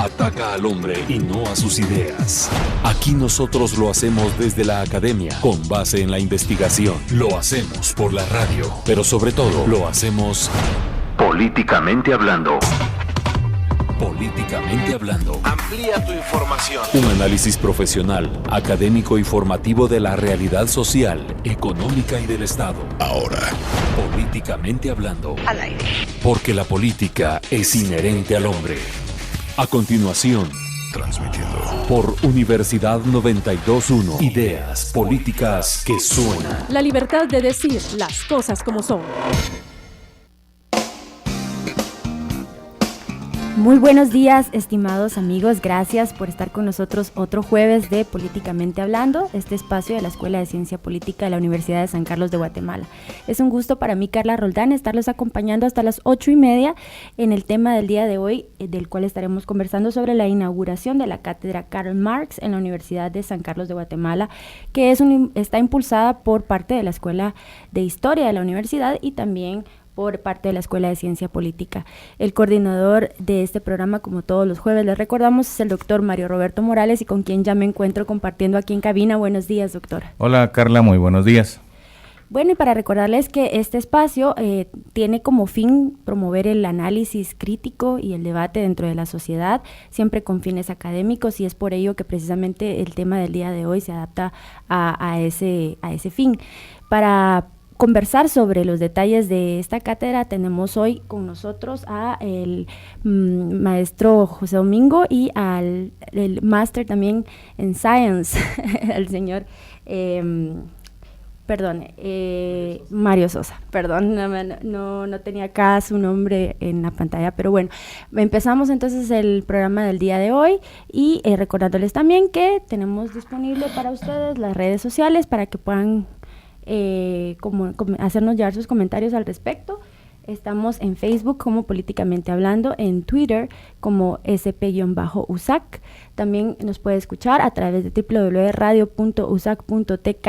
Ataca al hombre y no a sus ideas. Aquí nosotros lo hacemos desde la academia, con base en la investigación. Lo hacemos por la radio, pero sobre todo lo hacemos políticamente hablando. Políticamente hablando. Amplía tu información. Un análisis profesional, académico y formativo de la realidad social, económica y del Estado. Ahora, políticamente hablando. Al aire. Porque la política es inherente al hombre. A continuación, transmitiendo por Universidad 92.1. Ideas políticas que suenan. La libertad de decir las cosas como son. Muy buenos días, estimados amigos. Gracias por estar con nosotros otro jueves de Políticamente Hablando, este espacio de la Escuela de Ciencia Política de la Universidad de San Carlos de Guatemala. Es un gusto para mí, Carla Roldán, estarlos acompañando hasta las 8:30 en el tema del día de hoy, del cual estaremos conversando sobre la inauguración de la cátedra Karl Marx en la Universidad de San Carlos de Guatemala, que está impulsada por parte de la Escuela de Historia de la Universidad y también por parte de la Escuela de Ciencia Política. El coordinador de este programa, como todos los jueves, les recordamos, es el doctor Mario Roberto Morales, y con quien ya me encuentro compartiendo aquí en cabina. Buenos días, doctor. Hola, Carla, muy buenos días. Bueno, y para recordarles que este espacio tiene como fin promover el análisis crítico y el debate dentro de la sociedad, siempre con fines académicos, y es por ello que precisamente el tema del día de hoy se adapta a ese fin. Para conversar sobre los detalles de esta cátedra tenemos hoy con nosotros a el maestro José Domingo y al máster también en Science, al señor Mario Sosa. Perdón, no tenía acá su nombre en la pantalla, pero bueno, empezamos entonces el programa del día de hoy y recordándoles también que tenemos disponible para ustedes las redes sociales para que puedan hacernos llegar sus comentarios al respecto. Estamos en Facebook como Políticamente Hablando, en Twitter como sp-usac. También nos puede escuchar a través de www.radio.usac.tk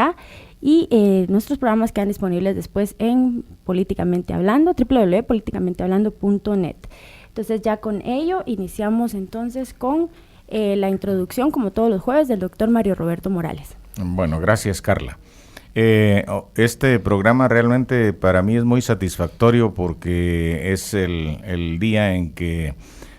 y nuestros programas quedan disponibles después en Políticamente Hablando, www.politicamentehablando.net. Entonces ya con ello iniciamos entonces con la introducción, como todos los jueves, del doctor Mario Roberto Morales. Bueno, gracias, Carla. Este programa realmente para mí es muy satisfactorio porque es el día en que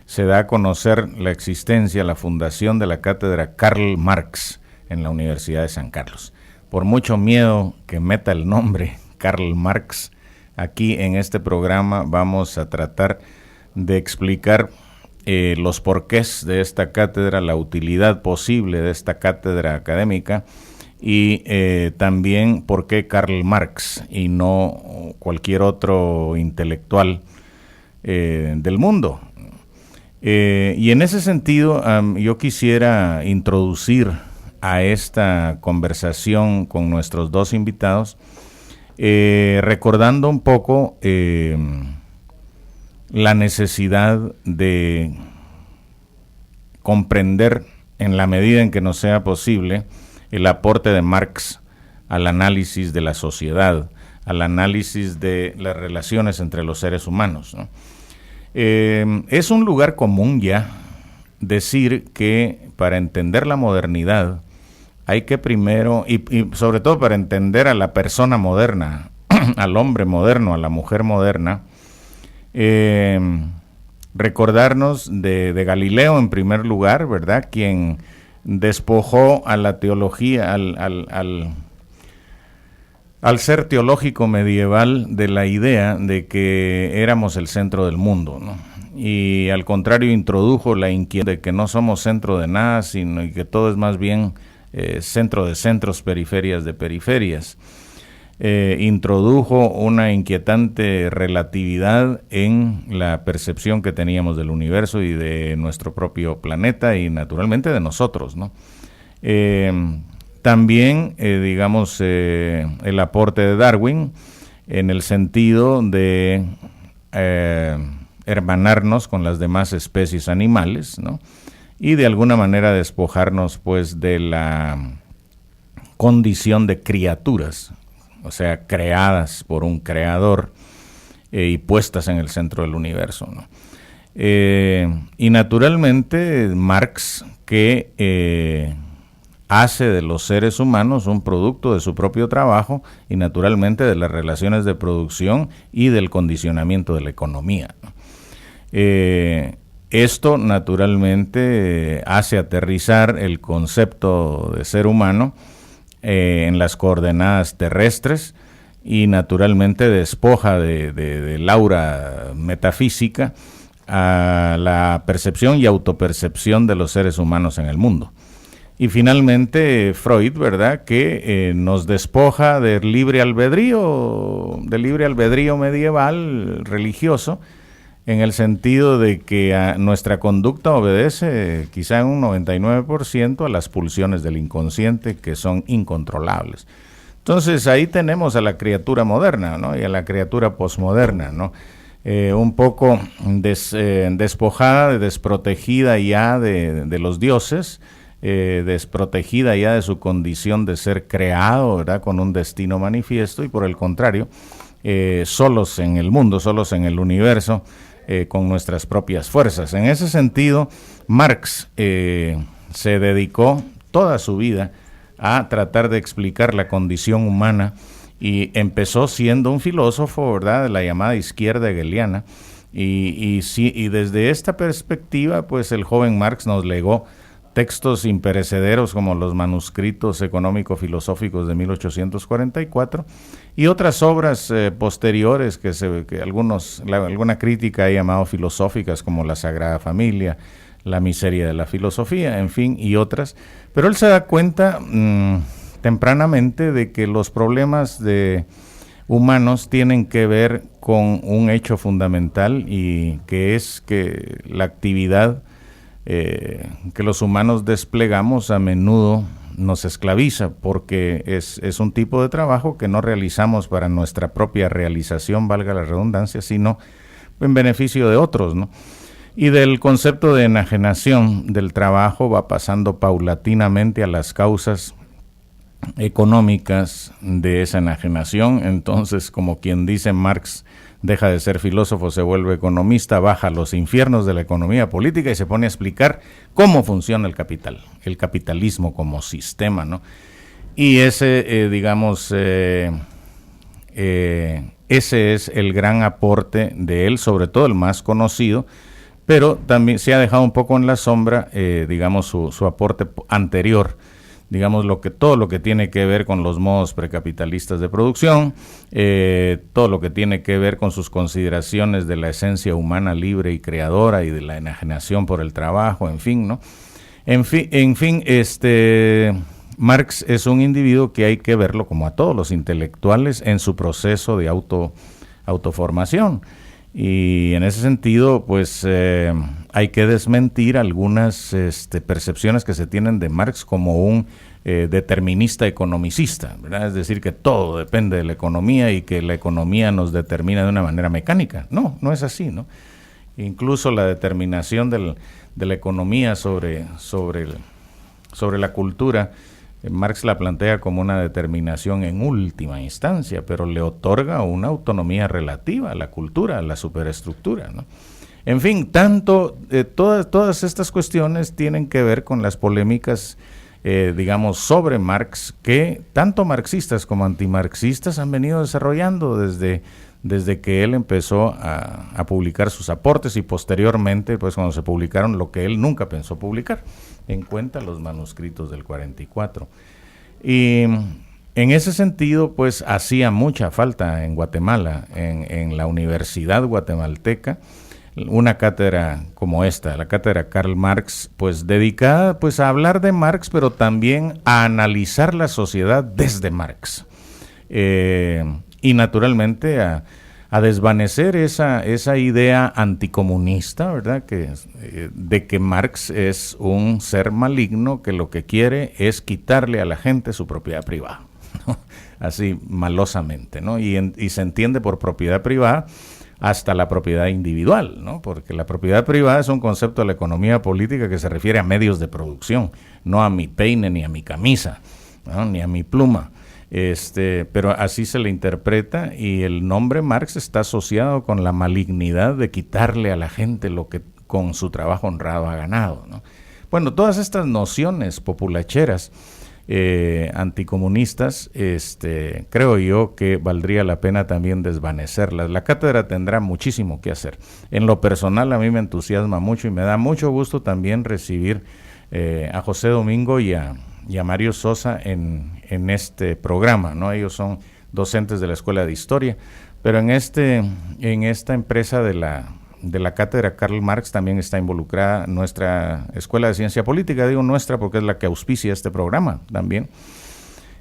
se da a conocer la existencia, la fundación de la cátedra Karl Marx en la Universidad de San Carlos. Por mucho miedo que meta el nombre Karl Marx, aquí en este programa vamos a tratar de explicar los porqués de esta cátedra, la utilidad posible de esta cátedra académica, y también por qué Karl Marx y no cualquier otro intelectual del mundo. Y en ese sentido yo quisiera introducir a esta conversación con nuestros dos invitados recordando un poco la necesidad de comprender, en la medida en que nos sea posible, el aporte de Marx al análisis de la sociedad, al análisis de las relaciones entre los seres humanos, ¿no? Es un lugar común ya decir que para entender la modernidad hay que primero, y sobre todo para entender a la persona moderna, al hombre moderno, a la mujer moderna, recordarnos de Galileo en primer lugar, ¿verdad?, quien despojó a la teología, al ser teológico medieval, de la idea de que éramos el centro del mundo, ¿no? Y al contrario introdujo la inquietud de que no somos centro de nada, sino que todo es más bien centro de centros, periferias de periferias. Introdujo una inquietante relatividad en la percepción que teníamos del universo y de nuestro propio planeta y naturalmente de nosotros, ¿no? También, el aporte de Darwin en el sentido de hermanarnos con las demás especies animales, ¿no? Y de alguna manera despojarnos, pues, de la condición de criaturas, o sea, creadas por un creador y puestas en el centro del universo, ¿no? Y naturalmente Marx, que hace de los seres humanos un producto de su propio trabajo y naturalmente de las relaciones de producción y del condicionamiento de la economía. Esto naturalmente hace aterrizar el concepto de ser humano en las coordenadas terrestres y naturalmente despoja del aura metafísica a la percepción y autopercepción de los seres humanos en el mundo. Y finalmente Freud, ¿verdad?, que nos despoja del libre albedrío medieval religioso, en el sentido de que nuestra conducta obedece quizá en un 99% a las pulsiones del inconsciente, que son incontrolables. Entonces ahí tenemos a la criatura moderna, ¿no?, y a la criatura posmoderna, ¿no?, un poco despojada, desprotegida ya de los dioses, desprotegida ya de su condición de ser creado, ¿verdad?, con un destino manifiesto, y por el contrario, solos en el mundo, solos en el universo, con nuestras propias fuerzas. En ese sentido, Marx se dedicó toda su vida a tratar de explicar la condición humana y empezó siendo un filósofo, ¿verdad?, de la llamada izquierda hegeliana, y desde esta perspectiva, pues el joven Marx nos legó textos imperecederos como los manuscritos económico-filosóficos de 1844 y otras obras posteriores que alguna crítica ha llamado filosóficas, como La Sagrada Familia, La miseria de la filosofía, en fin, y otras. Pero él se da cuenta tempranamente de que los problemas humanos tienen que ver con un hecho fundamental, y que es que la actividad que los humanos desplegamos a menudo nos esclaviza, porque es un tipo de trabajo que no realizamos para nuestra propia realización, valga la redundancia, sino en beneficio de otros, ¿no? Y del concepto de enajenación del trabajo va pasando paulatinamente a las causas económicas de esa enajenación. Entonces, como quien dice, Marx deja de ser filósofo, se vuelve economista, baja a los infiernos de la economía política y se pone a explicar cómo funciona el capital, el capitalismo como sistema, ¿no? Y ese es el gran aporte de él, sobre todo el más conocido, pero también se ha dejado un poco en la sombra, su aporte anterior, todo lo que tiene que ver con los modos precapitalistas de producción, todo lo que tiene que ver con sus consideraciones de la esencia humana libre y creadora y de la enajenación por el trabajo, en fin, ¿no? En fin, Marx es un individuo que hay que verlo, como a todos los intelectuales, en su proceso de autoformación. Y en ese sentido, pues hay que desmentir algunas percepciones que se tienen de Marx como un determinista economicista, ¿verdad? Es decir, que todo depende de la economía y que la economía nos determina de una manera mecánica. No es así, ¿no? Incluso la determinación de la economía sobre la cultura, Marx la plantea como una determinación en última instancia, pero le otorga una autonomía relativa a la cultura, a la superestructura, ¿no? En fin, todas estas cuestiones tienen que ver con las polémicas, sobre Marx, que tanto marxistas como antimarxistas han venido desarrollando desde que él empezó a publicar sus aportes, y posteriormente, pues cuando se publicaron lo que él nunca pensó publicar, en cuenta los manuscritos del 44. Y en ese sentido, pues hacía mucha falta en Guatemala, en la Universidad Guatemalteca, una cátedra como esta, la cátedra Karl Marx, pues dedicada pues a hablar de Marx, pero también a analizar la sociedad desde Marx, y naturalmente a desvanecer esa idea anticomunista, ¿verdad?, de que Marx es un ser maligno que lo que quiere es quitarle a la gente su propiedad privada, ¿no? Así malosamente, ¿no? Y se entiende por propiedad privada hasta la propiedad individual, ¿no? Porque la propiedad privada es un concepto de la economía política que se refiere a medios de producción, no a mi peine ni a mi camisa, ¿no?, ni a mi pluma. Pero así se le interpreta, y el nombre Marx está asociado con la malignidad de quitarle a la gente lo que con su trabajo honrado ha ganado, ¿no? Bueno, todas estas nociones populacheras anticomunistas, creo yo que valdría la pena también desvanecerlas. La cátedra tendrá muchísimo que hacer. En lo personal a mí me entusiasma mucho y me da mucho gusto también recibir a José Domingo y a Mario Sosa en este programa, ¿no? Ellos son docentes de la Escuela de Historia, pero en esta empresa de la cátedra Karl Marx también está involucrada nuestra Escuela de Ciencia Política, digo nuestra porque es la que auspicia este programa también,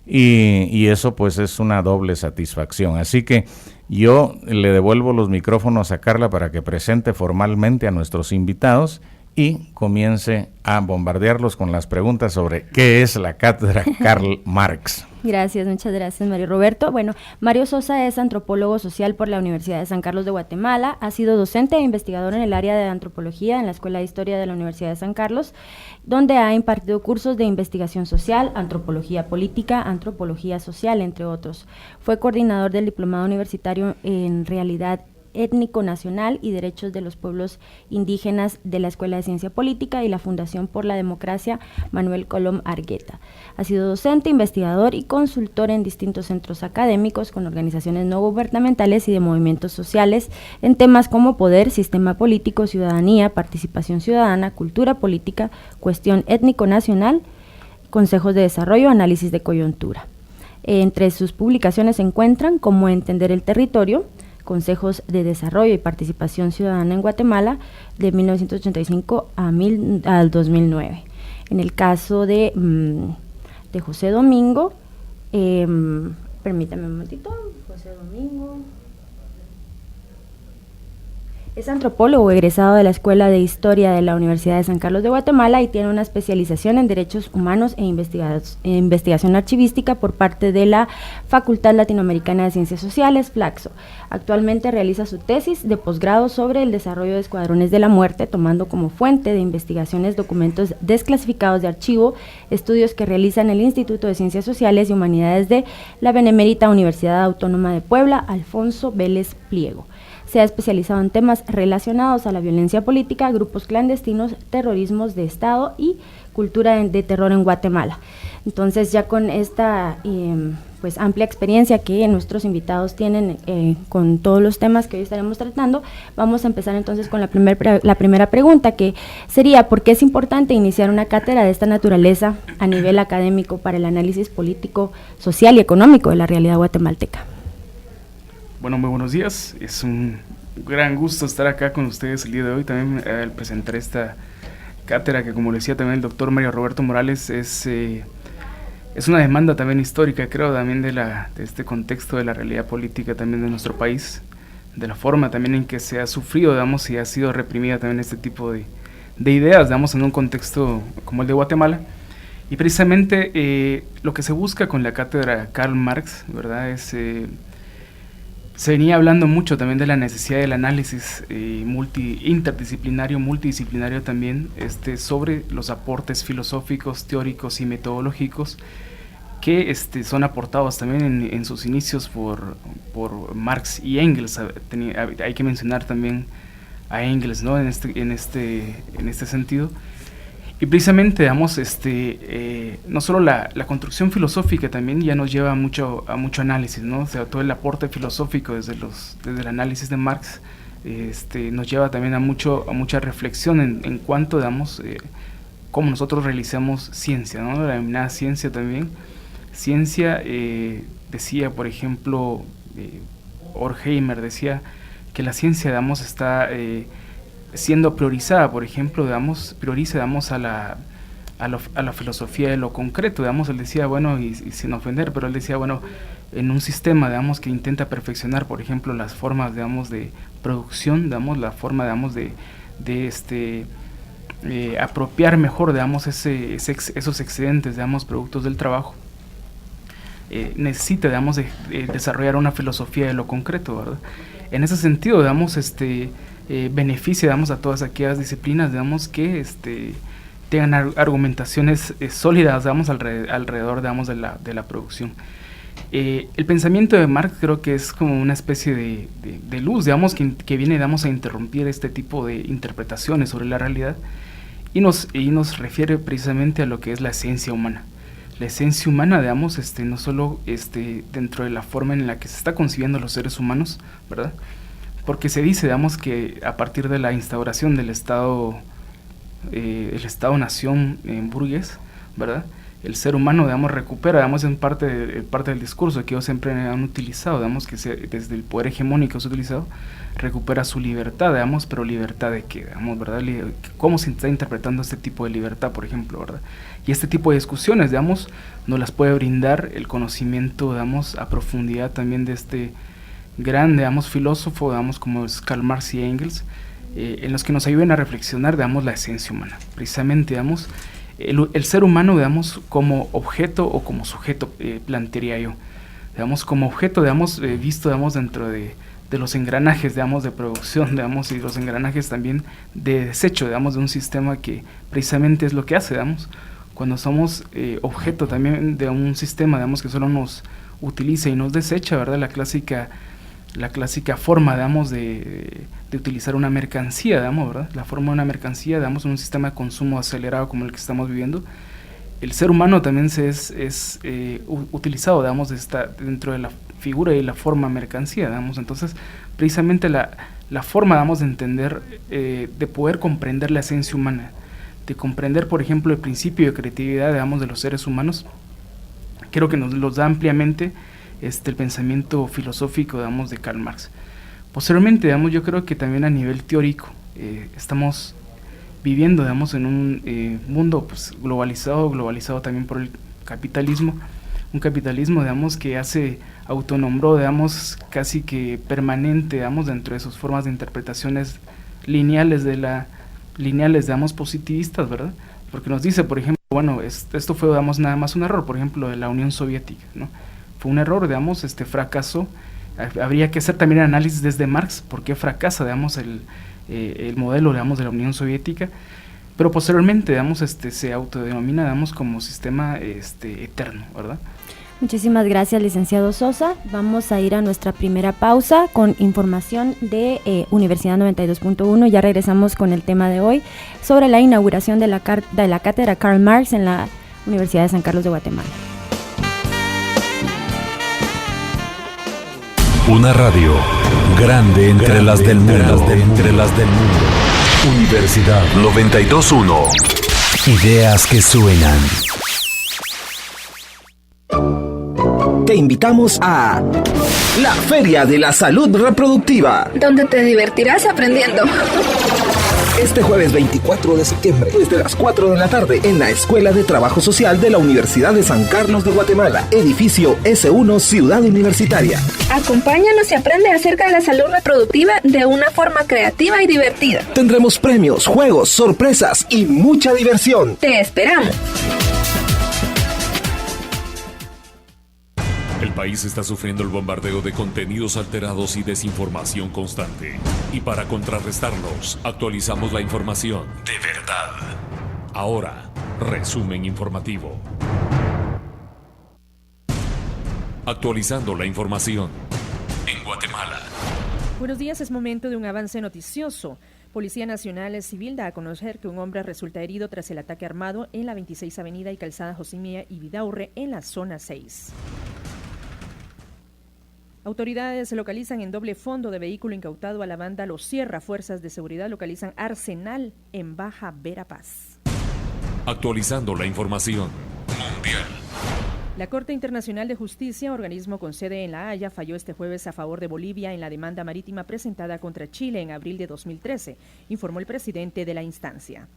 y eso pues es una doble satisfacción. Así que yo le devuelvo los micrófonos a Carla para que presente formalmente a nuestros invitados y comience a bombardearlos con las preguntas sobre qué es la cátedra Karl Marx. Gracias, muchas gracias, Mario Roberto. Bueno, Mario Sosa es antropólogo social por la Universidad de San Carlos de Guatemala, ha sido docente e investigador en el área de antropología en la Escuela de Historia de la Universidad de San Carlos, donde ha impartido cursos de investigación social, antropología política, antropología social, entre otros. Fue coordinador del diplomado universitario en realidad étnico-nacional y derechos de los pueblos indígenas de la Escuela de Ciencia Política y la Fundación por la Democracia Manuel Colom Argueta. Ha sido docente, investigador y consultor en distintos centros académicos con organizaciones no gubernamentales y de movimientos sociales en temas como poder, sistema político, ciudadanía, participación ciudadana, cultura política, cuestión étnico-nacional, consejos de desarrollo, análisis de coyuntura. Entre sus publicaciones se encuentran Cómo entender el territorio, Consejos de Desarrollo y Participación Ciudadana en Guatemala, de 1985 al 2009. En el caso de José Domingo, permítame un momentito, José Domingo es antropólogo egresado de la Escuela de Historia de la Universidad de San Carlos de Guatemala y tiene una especialización en Derechos Humanos e Investigación Archivística por parte de la Facultad Latinoamericana de Ciencias Sociales, Flaxo. Actualmente realiza su tesis de posgrado sobre el desarrollo de escuadrones de la muerte, tomando como fuente de investigaciones documentos desclasificados de archivo, estudios que realiza en el Instituto de Ciencias Sociales y Humanidades de la Benemérita Universidad Autónoma de Puebla, Alfonso Vélez Pliego. Se ha especializado en temas relacionados a la violencia política, grupos clandestinos, terrorismos de Estado y cultura de terror en Guatemala. Entonces, ya con esta pues amplia experiencia que nuestros invitados tienen con todos los temas que hoy estaremos tratando, vamos a empezar entonces con la primera pregunta, que sería: ¿por qué es importante iniciar una cátedra de esta naturaleza a nivel académico para el análisis político, social y económico de la realidad guatemalteca? Bueno, muy buenos días. Es un gran gusto estar acá con ustedes el día de hoy, también al presentar esta cátedra que, como decía también el doctor Mario Roberto Morales, es una demanda también histórica, creo, también de este contexto de la realidad política también de nuestro país, de la forma también en que se ha sufrido, digamos, y ha sido reprimida también este tipo de ideas, digamos, en un contexto como el de Guatemala. Y precisamente lo que se busca con la cátedra Karl Marx, ¿verdad?, es... se venía hablando mucho también de la necesidad del análisis interdisciplinario, multidisciplinario también, sobre los aportes filosóficos, teóricos y metodológicos que son aportados también en sus inicios por Marx y Engels. Hay que mencionar también a Engels, ¿no?, en este sentido. Y precisamente, digamos, no solo la construcción filosófica también ya nos lleva a mucho análisis, ¿no? O sea, todo el aporte filosófico desde el análisis de Marx nos lleva también a mucha reflexión en cuanto, digamos, cómo nosotros realizamos ciencia, ¿no? La denominada ciencia también. Ciencia, decía, por ejemplo, Horkheimer decía que la ciencia, digamos, está... siendo priorizada, por ejemplo, prioriza a la filosofía de lo concreto, digamos. Él decía, bueno, y sin ofender, pero él decía, bueno, en un sistema, digamos, que intenta perfeccionar, por ejemplo, las formas, digamos, de producción, digamos, la forma, digamos, de apropiar mejor, digamos, esos excedentes, digamos, productos del trabajo, necesita, digamos, de desarrollar una filosofía de lo concreto, ¿verdad? En ese sentido, digamos, beneficia, digamos, a todas aquellas disciplinas, digamos, que tengan argumentaciones sólidas, digamos, alrededor, digamos, de la producción. El pensamiento de Marx creo que es como una especie de luz, digamos, que viene, digamos, a interrumpir este tipo de interpretaciones sobre la realidad y nos refiere precisamente a lo que es la esencia humana. La esencia humana, digamos, no solo dentro de la forma en la que se está concibiendo los seres humanos, ¿verdad? Porque se dice, digamos, que a partir de la instauración del Estado-nación burgués, ¿verdad?, el ser humano, digamos, recupera, digamos, en parte del discurso que ellos siempre han utilizado, digamos, que desde el poder hegemónico se ha utilizado, recupera su libertad, digamos, pero ¿libertad de qué? Digamos, ¿verdad? ¿Cómo se está interpretando este tipo de libertad, por ejemplo, verdad? Y este tipo de discusiones, digamos, nos las puede brindar el conocimiento, digamos, a profundidad también de este gran, digamos, filósofo, digamos, como es Karl Marx y Engels, en los que nos ayuden a reflexionar, digamos, la esencia humana. Precisamente, digamos, el ser humano, digamos, como objeto o como sujeto, plantearía yo, digamos, como objeto, digamos, visto, digamos, dentro de los engranajes, digamos, de producción, digamos, y los engranajes también de desecho, digamos, de un sistema que precisamente es lo que hace, digamos, cuando somos objeto también de un sistema, digamos, que solo nos utiliza y nos desecha, ¿verdad? La clásica forma, digamos, de utilizar una mercancía, digamos, ¿verdad? La forma de una mercancía, digamos, en un sistema de consumo acelerado como el que estamos viviendo. El ser humano también es utilizado, digamos, dentro de la figura y la forma mercancía, digamos. Entonces, precisamente la forma, digamos, de entender, de poder comprender la esencia humana, de comprender, por ejemplo, el principio de creatividad, digamos, de los seres humanos, creo que nos los da ampliamente el pensamiento filosófico, digamos, de Karl Marx. Posteriormente, digamos, yo creo que también a nivel teórico estamos viviendo, digamos, en un mundo pues, globalizado también por el capitalismo, un capitalismo, digamos, que autonombró, digamos, casi que permanente, digamos, dentro de sus formas de interpretaciones lineales, digamos, positivistas, ¿verdad? Porque nos dice, por ejemplo, bueno, esto fue, digamos, nada más un error, por ejemplo, de la Unión Soviética, ¿no? Fue un error, digamos, fracaso. Habría que hacer también análisis desde Marx, por qué fracasa, digamos, el modelo, digamos, de la Unión Soviética, pero posteriormente, digamos, se autodenomina, digamos, como sistema eterno, ¿verdad? Muchísimas gracias, licenciado Sosa. Vamos a ir a nuestra primera pausa con información de Universidad 92.1. Ya regresamos con el tema de hoy sobre la inauguración de la cátedra Karl Marx en la Universidad de San Carlos de Guatemala. Una radio grande entre las del mundo. Universidad 92.1. Ideas que suenan. Te invitamos a la Feria de la Salud Reproductiva, donde te divertirás aprendiendo. Este jueves 24 de septiembre, desde las 4 de la tarde, en la Escuela de Trabajo Social de la Universidad de San Carlos de Guatemala, edificio S1, Ciudad Universitaria. Acompáñanos y aprende acerca de la salud reproductiva de una forma creativa y divertida. Tendremos premios, juegos, sorpresas y mucha diversión. ¡Te esperamos! El país está sufriendo el bombardeo de contenidos alterados y desinformación constante. Y para contrarrestarlos, actualizamos la información de verdad. Ahora, resumen informativo. Actualizando la información en Guatemala. Buenos días, es momento de un avance noticioso. Policía Nacional Civil da a conocer que un hombre resulta herido tras el ataque armado en la 26 Avenida y Calzada Josimía y Vidaurre en la zona 6. Autoridades se localizan en doble fondo de vehículo incautado a la banda Los Sierra. Fuerzas de seguridad localizan arsenal en Baja Verapaz. Actualizando la información mundial. La Corte Internacional de Justicia, organismo con sede en La Haya, falló este jueves a favor de Bolivia en la demanda marítima presentada contra Chile en abril de 2013, informó el presidente de la instancia.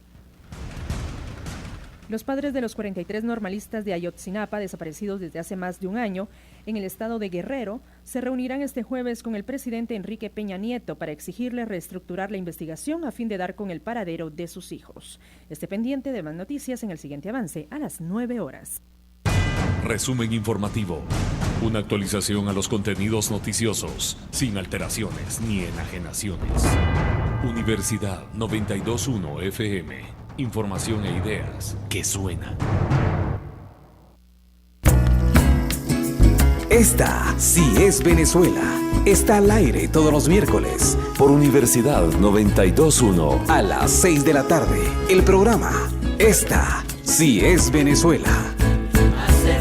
Los padres de los 43 normalistas de Ayotzinapa, desaparecidos desde hace más de un año, en el estado de Guerrero, se reunirán este jueves con el presidente Enrique Peña Nieto para exigirle reestructurar la investigación a fin de dar con el paradero de sus hijos. Esté pendiente de más noticias en el siguiente avance a las 9 horas. Resumen informativo. Una actualización a los contenidos noticiosos, sin alteraciones ni enajenaciones. Universidad 92.1 FM. Información e ideas que suenan. Esta sí es Venezuela. Está al aire todos los miércoles por Universidad 92.1 a las 6 de la tarde. El programa Esta sí es Venezuela. Hace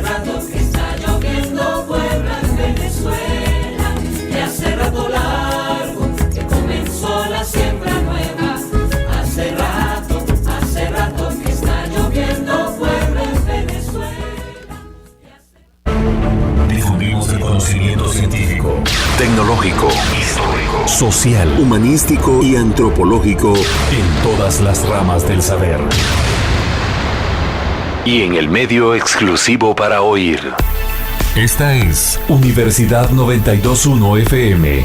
rato que está lloviendo Puebla en Venezuela, y hace rato largo que comenzó la siembra nueva. Hace rato que está lloviendo Puebla en Venezuela. Difundimos el conocimiento científico, tecnológico, histórico, social, humanístico y antropológico en todas las ramas del saber. Y en el medio exclusivo para oír. Esta es Universidad 92.1 FM.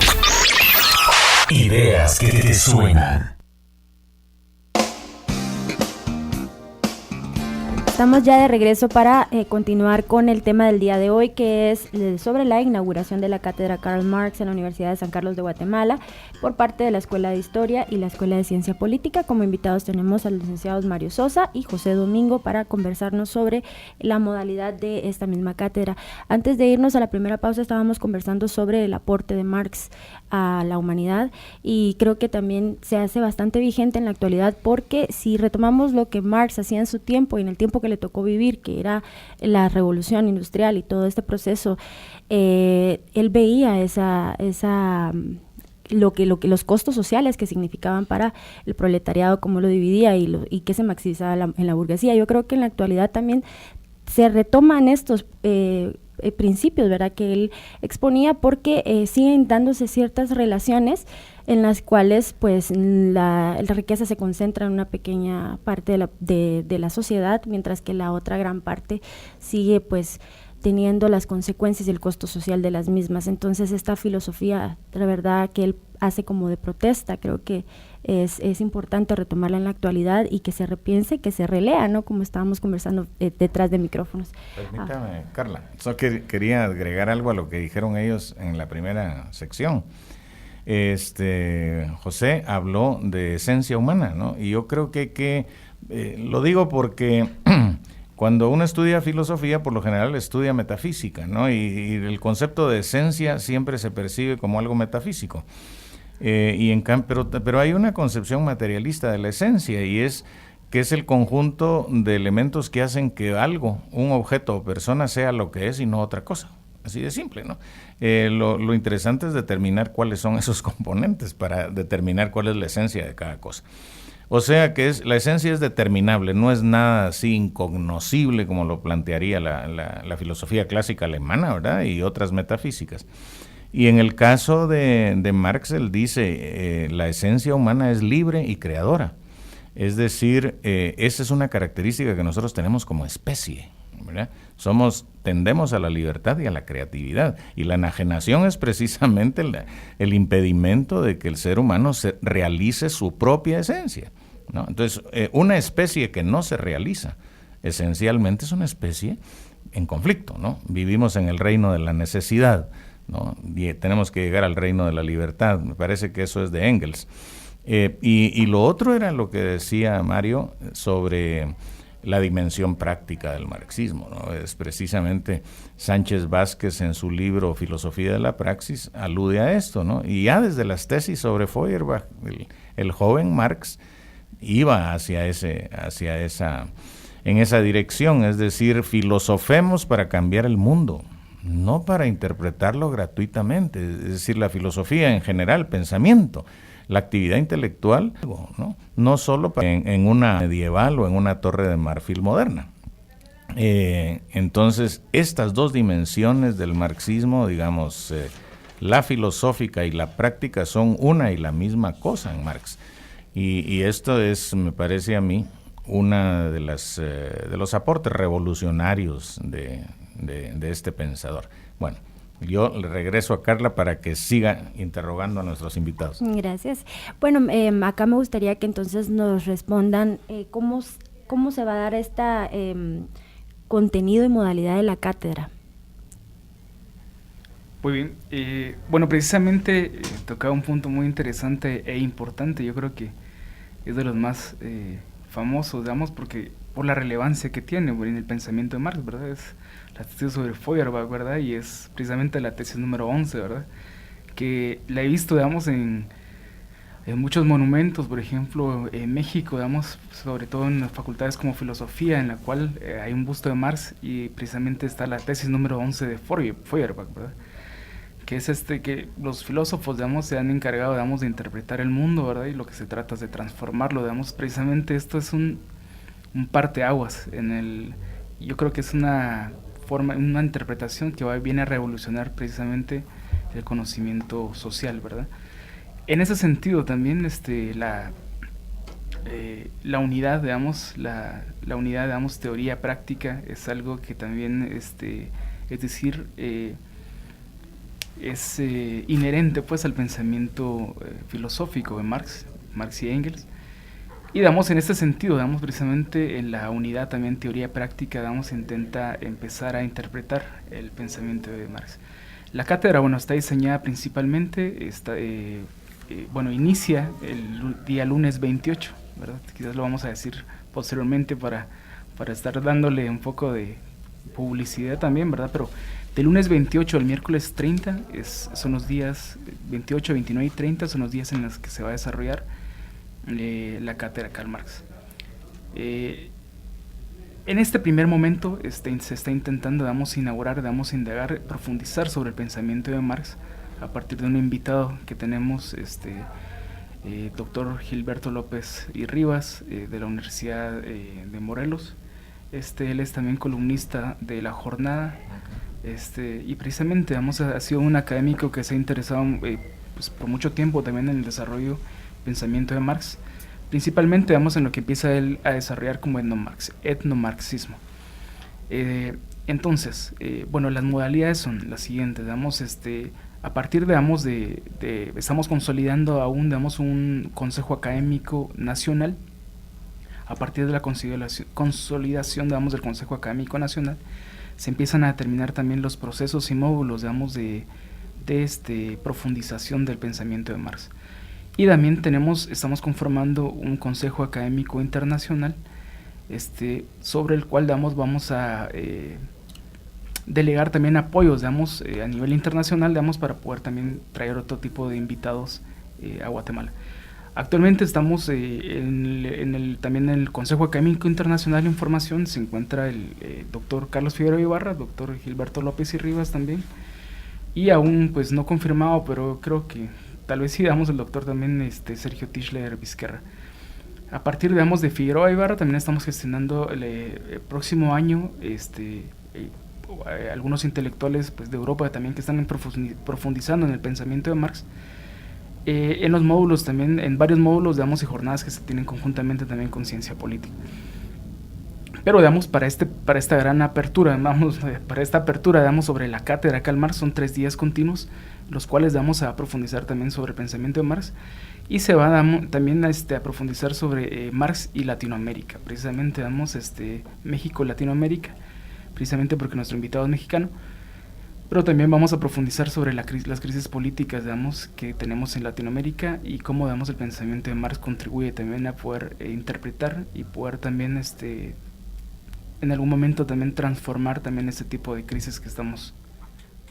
Ideas que te suenan. Estamos ya de regreso para continuar con el tema del día de hoy, que es sobre la inauguración de la cátedra Karl Marx en la Universidad de San Carlos de Guatemala por parte de la Escuela de Historia y la Escuela de Ciencia Política. Como invitados tenemos a los licenciados Mario Sosa y José Domingo para conversarnos sobre la modalidad de esta misma cátedra. Antes de irnos a la primera pausa estábamos conversando sobre el aporte de Marx a la humanidad, y creo que también se hace bastante vigente en la actualidad, porque si retomamos lo que Marx hacía en su tiempo y en el tiempo que le tocó vivir, que era la revolución industrial y todo este proceso, él veía los costos sociales que significaban para el proletariado, cómo lo dividía y que se maximizaba en la burguesía. Yo creo que en la actualidad también se retoman estos principios, ¿verdad?, que él exponía, porque siguen dándose ciertas relaciones en las cuales pues la riqueza se concentra en una pequeña parte de la sociedad, mientras que la otra gran parte sigue pues teniendo las consecuencias y el costo social de las mismas. Entonces esta filosofía, la verdad, que él hace como de protesta, creo que es importante retomarla en la actualidad y que se repiense, que se relea, ¿no?, como estábamos conversando detrás de micrófonos. Permítame, Carla, solo que quería agregar algo a lo que dijeron ellos en la primera sección. José habló de esencia humana, ¿no? Y yo creo que lo digo porque cuando uno estudia filosofía, por lo general estudia metafísica, ¿no? Y el concepto de esencia siempre se percibe como algo metafísico. Pero hay una concepción materialista de la esencia, y es que es el conjunto de elementos que hacen que algo, un objeto o persona, sea lo que es y no otra cosa. Así de simple, ¿no? Lo interesante es determinar cuáles son esos componentes para determinar cuál es la esencia de cada cosa. O sea que la esencia es determinable, no es nada así incognoscible como lo plantearía la filosofía clásica alemana, ¿verdad?, y otras metafísicas. Y en el caso de Marx, él dice, la esencia humana es libre y creadora. Es decir, esa es una característica que nosotros tenemos como especie, ¿verdad? Tendemos a la libertad y a la creatividad, y la enajenación es precisamente el impedimento de que el ser humano realice su propia esencia, ¿no? Entonces, una especie que no se realiza, esencialmente es una especie en conflicto, ¿no? Vivimos en el reino de la necesidad, ¿no? Y tenemos que llegar al reino de la libertad. Me parece que eso es de Engels. Y lo otro era lo que decía Mario sobre la dimensión práctica del marxismo, ¿no? Es precisamente Sánchez Vázquez, en su libro Filosofía de la Praxis, alude a esto, ¿no? Y ya desde las tesis sobre Feuerbach, el joven Marx iba en esa dirección, es decir, filosofemos para cambiar el mundo, no para interpretarlo gratuitamente. Es decir, la filosofía en general, pensamiento, la actividad intelectual, no solo en una medieval o en una torre de marfil moderna. Entonces, estas dos dimensiones del marxismo, digamos, la filosófica y la práctica, son una y la misma cosa en Marx. Y esto es, me parece a mí, una de los aportes revolucionarios de este pensador. Bueno, yo le regreso a Carla para que siga interrogando a nuestros invitados. Gracias. Bueno, acá me gustaría que entonces nos respondan cómo se va a dar esta contenido y modalidad de la cátedra. Muy bien. Bueno, precisamente tocaba un punto muy interesante e importante. Yo creo que es de los más famosos, digamos, porque por la relevancia que tiene en el pensamiento de Marx, ¿verdad? Es la tesis sobre Feuerbach, ¿verdad? Y es precisamente la tesis número 11, ¿verdad? Que la he visto, digamos, en muchos monumentos, por ejemplo, en México, digamos, sobre todo en las facultades como filosofía, en la cual hay un busto de Marx y precisamente está la tesis número 11 de Feuerbach, ¿verdad? Que es que los filósofos, digamos, se han encargado, digamos, de interpretar el mundo, ¿verdad? Y lo que se trata es de transformarlo, digamos, precisamente esto es un parteaguas yo creo que es una interpretación que viene a revolucionar precisamente el conocimiento social, ¿verdad? En ese sentido también la unidad, digamos, la unidad, digamos, teoría práctica es algo que también, es decir, es inherente pues al pensamiento filosófico de Marx y Engels. Y damos en este sentido, damos precisamente en la unidad también teoría práctica, damos intenta empezar a interpretar el pensamiento de Marx. La cátedra, bueno, está diseñada principalmente, inicia el día lunes 28, ¿verdad? Quizás lo vamos a decir posteriormente para estar dándole un poco de publicidad también, ¿verdad? Pero del lunes 28 al miércoles 30 son los días 28, 29 y 30 son los días en los que se va a desarrollar la cátedra Karl Marx. En este primer momento se está intentando, inaugurar, indagar, profundizar sobre el pensamiento de Marx a partir de un invitado que tenemos, doctor Gilberto López y Rivas, de la Universidad de Morelos. Él es también columnista de La Jornada, y precisamente ha sido un académico que se ha interesado pues, por mucho tiempo también en el desarrollo pensamiento de Marx, principalmente en lo que empieza él a desarrollar como etnomarxismo. Entonces, las modalidades son las siguientes, a partir estamos consolidando aún, un consejo académico nacional. A partir de la consolidación, del Consejo Académico Nacional, se empiezan a determinar también los procesos y módulos, de profundización del pensamiento de Marx. Y también estamos conformando un Consejo Académico Internacional, sobre el cual, vamos a delegar también apoyos, a nivel internacional, para poder también traer otro tipo de invitados a Guatemala. Actualmente estamos también en el Consejo Académico Internacional de Información, se encuentra el doctor Carlos Figueroa Ibarra, doctor Gilberto López y Rivas también, y aún pues no confirmado, pero creo que tal vez sí, el doctor también Sergio Tischler Vizquerra. A partir de Figueroa Ibarra también estamos gestionando el próximo año algunos intelectuales pues, de Europa también que están profundizando en el pensamiento de Marx. En los módulos también, en varios módulos, y jornadas que se tienen conjuntamente también con ciencia política. Pero, para esta gran apertura, para esta apertura, sobre la cátedra Karl Marx, son 3 días continuos, los cuales vamos a profundizar también sobre el pensamiento de Marx, y se va también a profundizar sobre Marx y Latinoamérica, precisamente México y Latinoamérica, precisamente porque nuestro invitado es mexicano. Pero también vamos a profundizar sobre las crisis políticas, que tenemos en Latinoamérica y cómo, el pensamiento de Marx contribuye también a poder interpretar y poder también, en algún momento también transformar también este tipo de crisis que estamos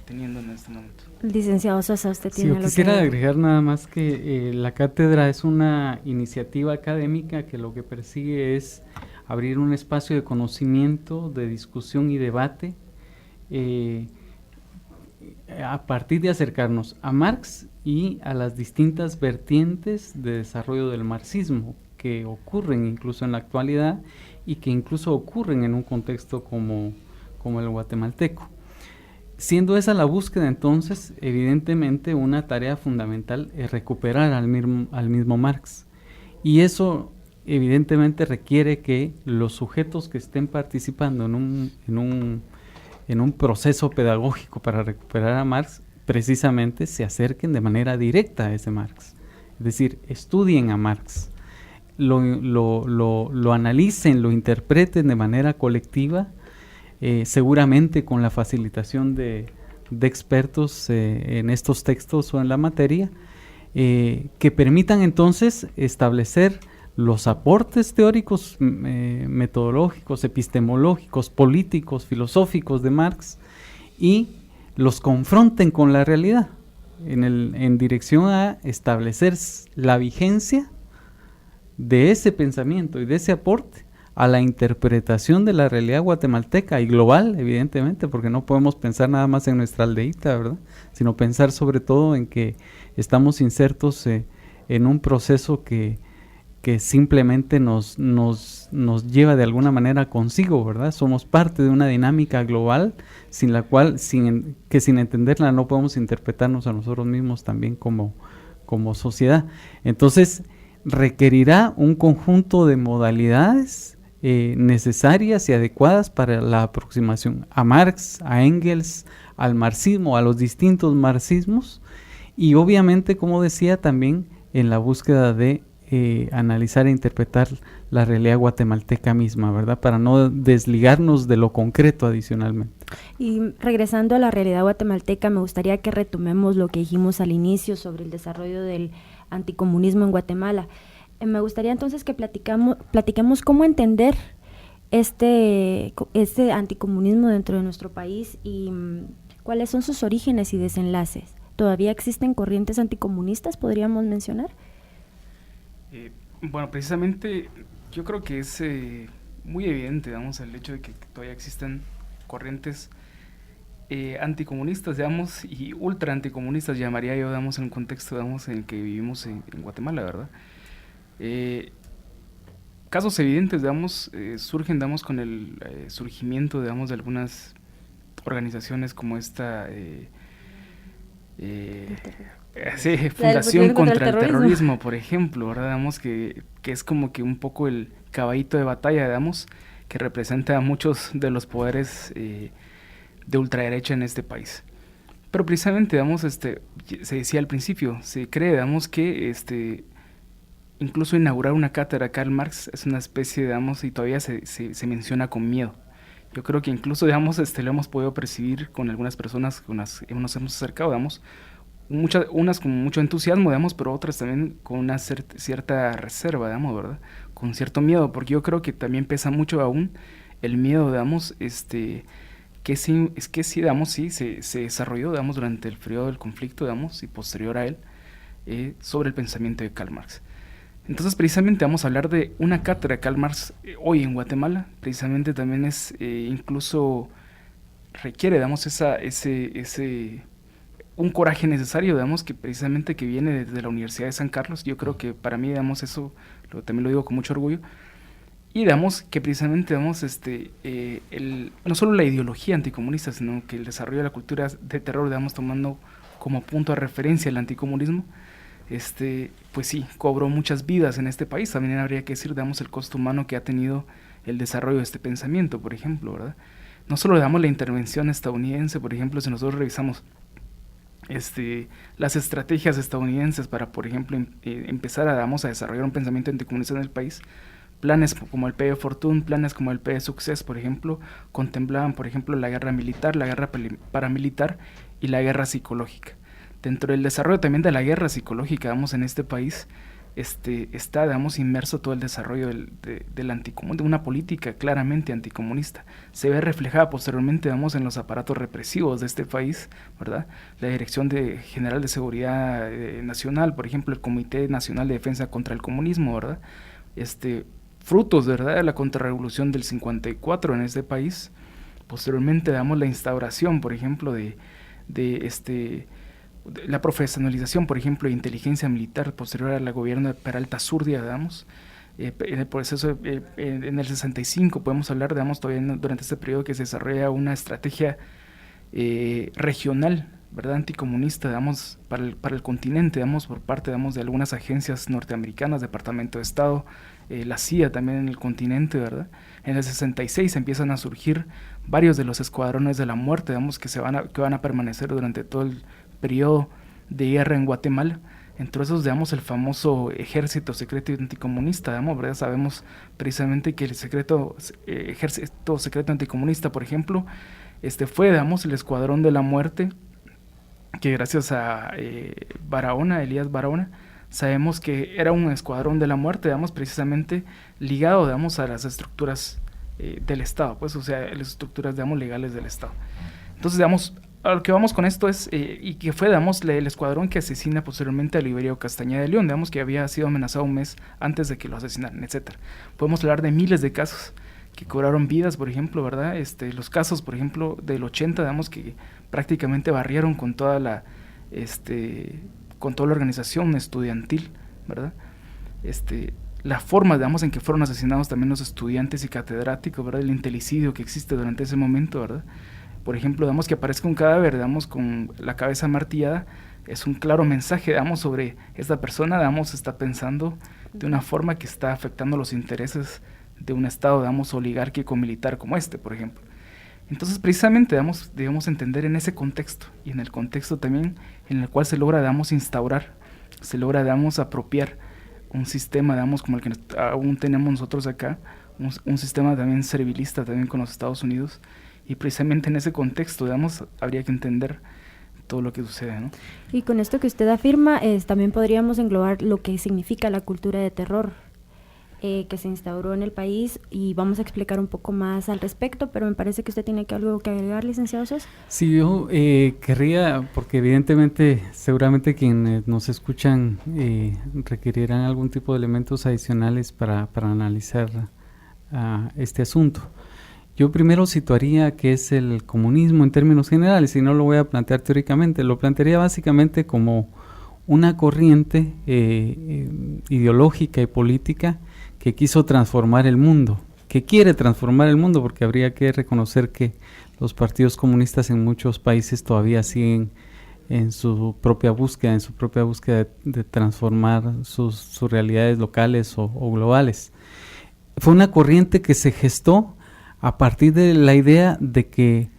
teniendo en este momento. Licenciado Sosa, usted tiene algo que... Sí, quisiera agregar nada más que la cátedra es una iniciativa académica que lo que persigue es abrir un espacio de conocimiento, de discusión y debate, a partir de acercarnos a Marx y a las distintas vertientes de desarrollo del marxismo que ocurren incluso en la actualidad y que incluso ocurren en un contexto como el guatemalteco. Siendo esa la búsqueda, entonces, evidentemente una tarea fundamental es recuperar al mismo Marx. Y eso evidentemente requiere que los sujetos que estén participando en un proceso pedagógico para recuperar a Marx, precisamente se acerquen de manera directa a ese Marx. Es decir, estudien a Marx, lo analicen, lo interpreten de manera colectiva, seguramente con la facilitación de expertos en estos textos o en la materia, que permitan entonces establecer los aportes teóricos, metodológicos, epistemológicos, políticos, filosóficos de Marx y los confronten con la realidad en dirección a establecer la vigencia de ese pensamiento y de ese aporte a la interpretación de la realidad guatemalteca y global, evidentemente, porque no podemos pensar nada más en nuestra aldeíta, ¿verdad? Sino pensar sobre todo en que estamos insertos en un proceso que simplemente nos lleva de alguna manera consigo, ¿verdad? Somos parte de una dinámica global sin la cual, sin entenderla, no podemos interpretarnos a nosotros mismos también como sociedad. Entonces, requerirá un conjunto de modalidades necesarias y adecuadas para la aproximación a Marx, a Engels, al marxismo, a los distintos marxismos, y obviamente, como decía, también en la búsqueda de analizar e interpretar la realidad guatemalteca misma, ¿verdad? Para no desligarnos de lo concreto adicionalmente. Y regresando a la realidad guatemalteca, me gustaría que retomemos lo que dijimos al inicio sobre el desarrollo del anticomunismo en Guatemala. Me gustaría entonces que platiquemos cómo entender este anticomunismo dentro de nuestro país y cuáles son sus orígenes y desenlaces. ¿Todavía existen corrientes anticomunistas, podríamos mencionar? Bueno, precisamente yo creo que es muy evidente, digamos, el hecho de que todavía existen corrientes anticomunistas, digamos, y ultra anticomunistas, llamaría yo, digamos, en el contexto, digamos, en el que vivimos en Guatemala, ¿verdad? Casos evidentes, digamos, surgen, digamos, con el surgimiento, digamos, de algunas organizaciones como esta Fundación contra el Terrorismo, por ejemplo, ¿verdad? Digamos que es como que un poco el caballito de batalla, digamos, que representa a muchos de los poderes de ultraderecha en este país. Pero precisamente, digamos, se decía al principio, se cree, digamos, que incluso inaugurar una cátedra a Karl Marx es una especie, digamos, y todavía se menciona con miedo. Yo creo que incluso, digamos, lo hemos podido percibir con algunas personas con las que nos hemos acercado, digamos, unas con mucho entusiasmo, digamos, pero otras también con una cierta reserva, digamos, ¿verdad? Con cierto miedo, porque yo creo que también pesa mucho aún el miedo, digamos, que sí, digamos, sí, se desarrolló, digamos, durante el periodo del conflicto, digamos, y posterior a él, sobre el pensamiento de Karl Marx. Entonces, precisamente vamos a hablar de una cátedra de Karl Marx hoy en Guatemala. Precisamente también es, incluso requiere, digamos, un coraje necesario, digamos, que precisamente que viene desde la Universidad de San Carlos. Yo creo que para mí, digamos, eso también lo digo con mucho orgullo. Y digamos que precisamente, digamos, no solo la ideología anticomunista, sino que el desarrollo de la cultura de terror, digamos, tomando como punto de referencia el anticomunismo, pues sí, cobró muchas vidas en este país. También habría que decir, digamos, el costo humano que ha tenido el desarrollo de este pensamiento, por ejemplo, ¿verdad? No solo damos la intervención estadounidense, por ejemplo, si nosotros revisamos las estrategias estadounidenses para, por ejemplo, empezar a desarrollar un pensamiento anticomunista en el país, planes como el P de Fortune, planes como el P de Success, por ejemplo, contemplaban, por ejemplo, la guerra militar, la guerra paramilitar y la guerra psicológica. Dentro del desarrollo también de la guerra psicológica, digamos, en este país, está, digamos, inmerso todo el desarrollo del anticomunismo, de una política claramente anticomunista. Se ve reflejada posteriormente, digamos, en los aparatos represivos de este país, ¿verdad? La Dirección General de Seguridad Nacional, por ejemplo, el Comité Nacional de Defensa contra el Comunismo, ¿verdad? Frutos, ¿verdad?, de la contrarrevolución del 54 en este país. Posteriormente, damos la instauración, por ejemplo, de la profesionalización, por ejemplo, de inteligencia militar posterior al gobierno de Peralta Zurdia, digamos, en el proceso, en el 65 podemos hablar, digamos, todavía durante este periodo que se desarrolla una estrategia regional, ¿verdad?, anticomunista, digamos, para el continente, digamos, por parte, digamos, de algunas agencias norteamericanas, Departamento de Estado, la CIA también en el continente, ¿verdad? En el 66 empiezan a surgir varios de los escuadrones de la muerte, digamos, que van a permanecer durante todo el periodo de guerra en Guatemala. Entre esos, digamos, el famoso ejército secreto anticomunista, digamos, ¿verdad? Sabemos precisamente que el ejército secreto anticomunista, por ejemplo, fue, digamos, el escuadrón de la muerte, que gracias a Elías Barahona, sabemos que era un escuadrón de la muerte, digamos, precisamente ligado, digamos, a las estructuras del Estado, pues, o sea, las estructuras, digamos, legales del Estado. Entonces, digamos, a lo que vamos con esto es, y que fue, digamos, el escuadrón que asesina posteriormente a Oliverio Castañeda de León, digamos, que había sido amenazado un mes antes de que lo asesinaran, etcétera. Podemos hablar de miles de casos que cobraron vidas, por ejemplo, ¿verdad? Los casos, por ejemplo, del 80, digamos, que prácticamente barrieron con toda la organización estudiantil, ¿verdad? La forma, digamos, en que fueron asesinados también los estudiantes y catedráticos, ¿verdad? El intelicidio que existe durante ese momento, ¿verdad? Por ejemplo, digamos, que aparezca un cadáver, digamos, con la cabeza martillada, es un claro mensaje, digamos, sobre esta persona, digamos, está pensando de una forma que está afectando los intereses de un Estado, digamos, oligárquico militar como por ejemplo. Entonces, precisamente, debemos entender en ese contexto, y en el contexto también en el cual se logra, instaurar, se logra, apropiar un sistema, como el que aún tenemos nosotros acá, un sistema también servilista también con los Estados Unidos, y precisamente en ese contexto, habría que entender todo lo que sucede, ¿no? Y con esto que usted afirma, también podríamos englobar lo que significa la cultura de terror que se instauró en el país, y vamos a explicar un poco más al respecto, pero me parece que usted tiene algo que agregar, licenciado Sosa. Sí, yo querría, porque evidentemente, seguramente quienes nos escuchan requerirán algún tipo de elementos adicionales para analizar este asunto. Yo primero situaría qué es el comunismo en términos generales, y no lo voy a plantear teóricamente, lo plantearía básicamente como una corriente ideológica y política que quiso transformar el mundo, que quiere transformar el mundo, porque habría que reconocer que los partidos comunistas en muchos países todavía siguen en su propia búsqueda, de transformar sus realidades locales o globales. Fue una corriente que se gestó a partir de la idea de que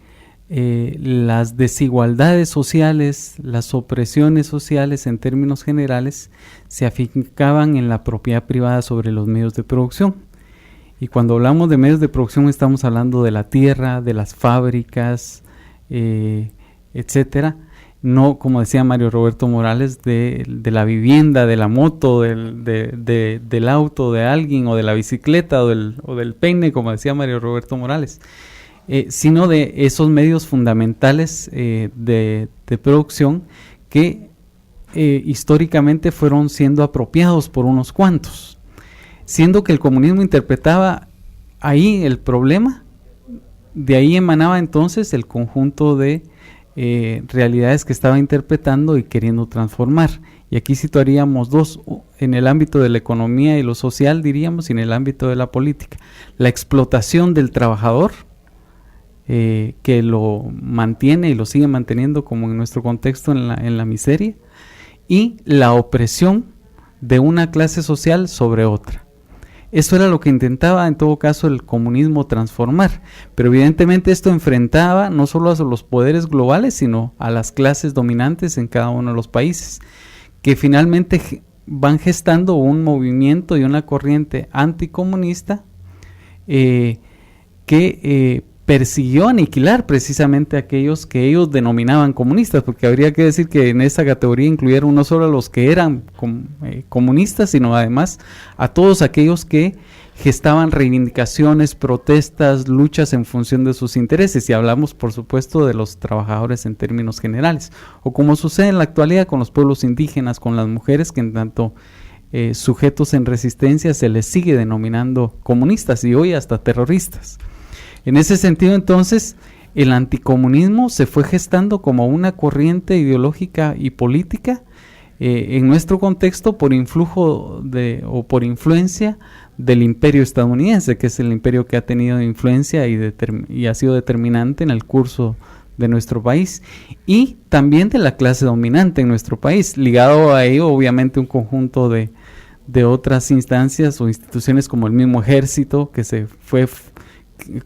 las desigualdades sociales, las opresiones sociales en términos generales se afincaban en la propiedad privada sobre los medios de producción. Y cuando hablamos de medios de producción estamos hablando de la tierra, de las fábricas, etcétera. No, como decía Mario Roberto Morales, de la vivienda, de la moto, del auto de alguien, o de la bicicleta, o del peine, como decía Mario Roberto Morales. Sino de esos medios fundamentales de producción que históricamente fueron siendo apropiados por unos cuantos, siendo que el comunismo interpretaba ahí el problema, de ahí emanaba entonces el conjunto de realidades que estaba interpretando y queriendo transformar. Y aquí situaríamos dos, en el ámbito de la economía y lo social, diríamos, y en el ámbito de la política. La explotación del trabajador, que lo mantiene y lo sigue manteniendo, como en nuestro contexto, en la miseria, y la opresión de una clase social sobre otra. Eso era lo que intentaba en todo caso el comunismo transformar, pero evidentemente esto enfrentaba no solo a los poderes globales, sino a las clases dominantes en cada uno de los países, que finalmente van gestando un movimiento y una corriente anticomunista que persiguió aniquilar precisamente a aquellos que ellos denominaban comunistas, porque habría que decir que en esa categoría incluyeron no solo a los que eran comunistas, sino además a todos aquellos que gestaban reivindicaciones, protestas, luchas en función de sus intereses, y hablamos por supuesto de los trabajadores en términos generales, o como sucede en la actualidad con los pueblos indígenas, con las mujeres, que en tanto sujetos en resistencia se les sigue denominando comunistas y hoy hasta terroristas. En ese sentido, entonces, el anticomunismo se fue gestando como una corriente ideológica y política en nuestro contexto por influjo o por influencia del imperio estadounidense, que es el imperio que ha tenido influencia y ha sido determinante en el curso de nuestro país, y también de la clase dominante en nuestro país, ligado a ello obviamente un conjunto de otras instancias o instituciones como el mismo ejército, que se fue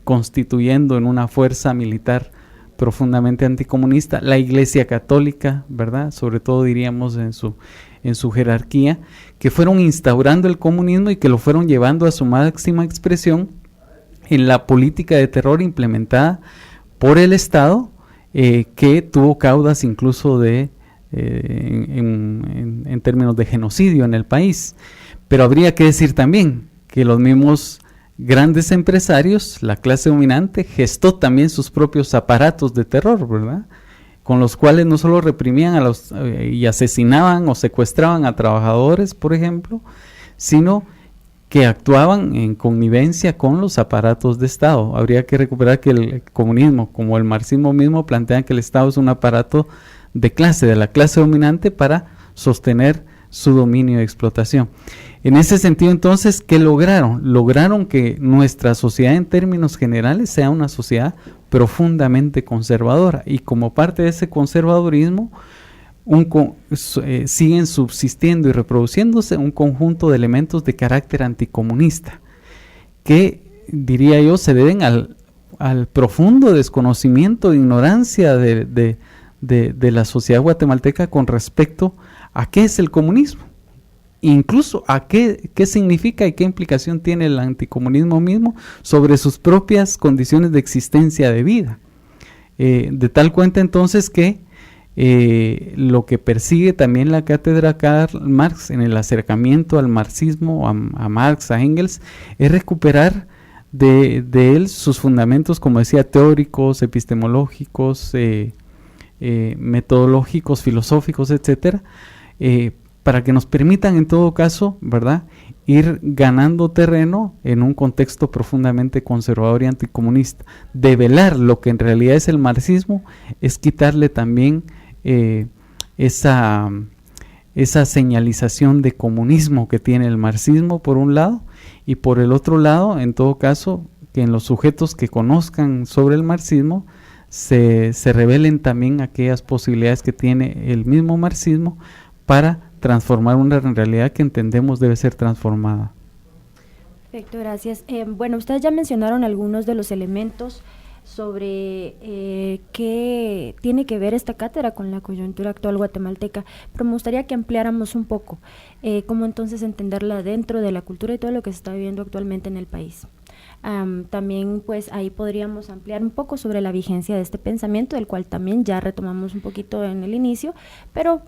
constituyendo en una fuerza militar profundamente anticomunista, la Iglesia Católica, ¿verdad? Sobre todo diríamos en su jerarquía, que fueron instaurando el comunismo y que lo fueron llevando a su máxima expresión en la política de terror implementada por el Estado, que tuvo caudas incluso de en términos de genocidio en el país. Pero habría que decir también que los mismos grandes empresarios, la clase dominante, gestó también sus propios aparatos de terror, ¿verdad? Con los cuales no solo reprimían y asesinaban o secuestraban a trabajadores, por ejemplo, sino que actuaban en connivencia con los aparatos de Estado. Habría que recuperar que el comunismo, como el marxismo mismo, plantean que el Estado es un aparato de la clase dominante, para sostener su dominio y explotación. En ese sentido, entonces, ¿qué lograron? Lograron que nuestra sociedad en términos generales sea una sociedad profundamente conservadora, y como parte de ese conservadurismo siguen subsistiendo y reproduciéndose un conjunto de elementos de carácter anticomunista que, diría yo, se deben al profundo desconocimiento e ignorancia de la sociedad guatemalteca con respecto a qué es el comunismo, incluso a qué significa y qué implicación tiene el anticomunismo mismo sobre sus propias condiciones de existencia de vida. De tal cuenta entonces que lo que persigue también la cátedra Karl Marx en el acercamiento al marxismo, a Marx, a Engels, es recuperar de él sus fundamentos, como decía, teóricos, epistemológicos, metodológicos, filosóficos, etcétera, para que nos permitan en todo caso, ¿verdad?, ir ganando terreno en un contexto profundamente conservador y anticomunista. Develar lo que en realidad es el marxismo es quitarle también esa señalización de comunismo que tiene el marxismo por un lado, y por el otro lado, en todo caso, que en los sujetos que conozcan sobre el marxismo se revelen también aquellas posibilidades que tiene el mismo marxismo para transformar una realidad que entendemos debe ser transformada. Perfecto, gracias. Bueno, ustedes ya mencionaron algunos de los elementos sobre qué tiene que ver esta cátedra con la coyuntura actual guatemalteca, pero me gustaría que ampliáramos un poco cómo entonces entenderla dentro de la cultura y todo lo que se está viviendo actualmente en el país. También pues ahí podríamos ampliar un poco sobre la vigencia de este pensamiento, del cual también ya retomamos un poquito en el inicio, pero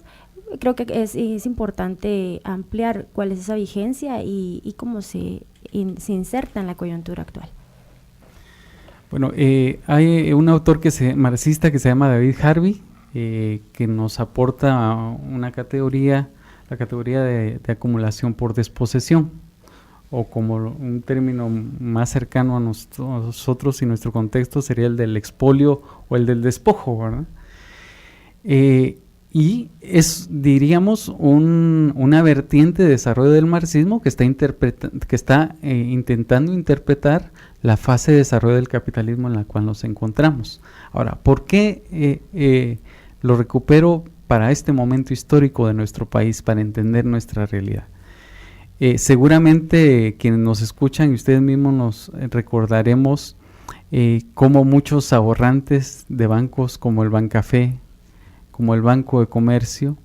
creo que es importante ampliar cuál es esa vigencia y cómo se inserta en la coyuntura actual. Bueno, hay un autor marxista que se llama David Harvey, que nos aporta una categoría, la categoría de acumulación por desposesión, o como un término más cercano a nosotros y nuestro contexto sería el del expolio o el del despojo, ¿verdad? Y es, diríamos, una vertiente de desarrollo del marxismo que está intentando interpretar la fase de desarrollo del capitalismo en la cual nos encontramos. Ahora, ¿por qué lo recupero para este momento histórico de nuestro país, para entender nuestra realidad? Seguramente quienes nos escuchan y ustedes mismos nos recordaremos cómo muchos ahorrantes de bancos como el Bancafé, como el Banco de Comercio,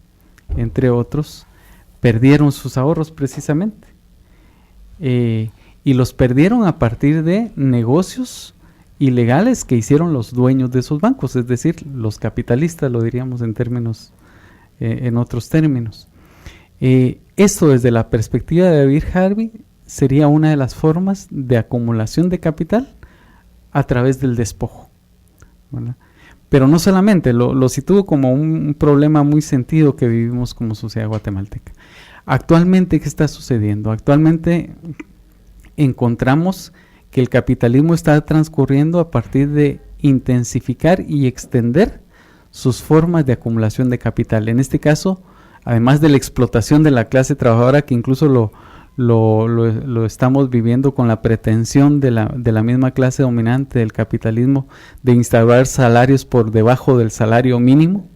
entre otros, perdieron sus ahorros precisamente. Y los perdieron a partir de negocios ilegales que hicieron los dueños de esos bancos, es decir, los capitalistas, lo diríamos en otros términos. Esto desde la perspectiva de David Harvey sería una de las formas de acumulación de capital a través del despojo, ¿verdad? Pero no solamente, lo sitúo como un problema muy sentido que vivimos como sociedad guatemalteca. Actualmente, ¿qué está sucediendo? Actualmente encontramos que el capitalismo está transcurriendo a partir de intensificar y extender sus formas de acumulación de capital. En este caso, además de la explotación de la clase trabajadora, que incluso lo estamos viviendo con la pretensión de la misma clase dominante del capitalismo de instaurar salarios por debajo del salario mínimo.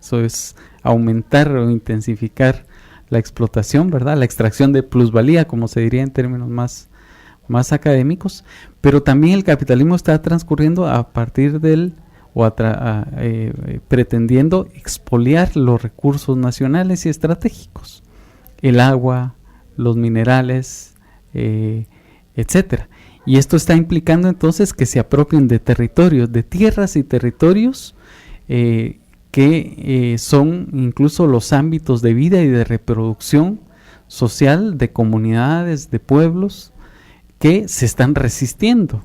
Eso es aumentar o intensificar la explotación, ¿verdad? La extracción de plusvalía, como se diría en términos más académicos. Pero también el capitalismo está transcurriendo a partir pretendiendo expoliar los recursos nacionales y estratégicos, el agua, los minerales, etcétera. Y esto está implicando entonces que se apropien de territorios, de tierras y territorios que que son incluso los ámbitos de vida y de reproducción social de comunidades, de pueblos que se están resistiendo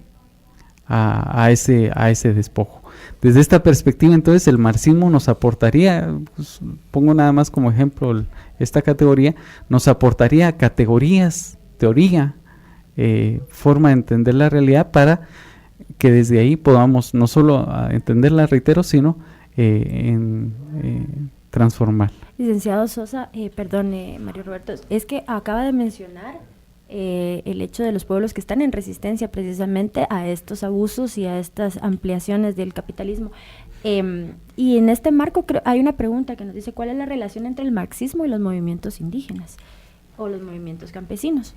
a ese despojo. Desde esta perspectiva, entonces, el marxismo nos aportaría, pues, pongo nada más como ejemplo esta categoría, nos aportaría categorías, teoría, forma de entender la realidad para que desde ahí podamos no solo entenderla, reitero, sino transformar. Licenciado Sosa, Mario Roberto, es que acaba de mencionar el hecho de los pueblos que están en resistencia precisamente a estos abusos y a estas ampliaciones del capitalismo. Y en este marco hay una pregunta que nos dice: ¿cuál es la relación entre el marxismo y los movimientos indígenas o los movimientos campesinos?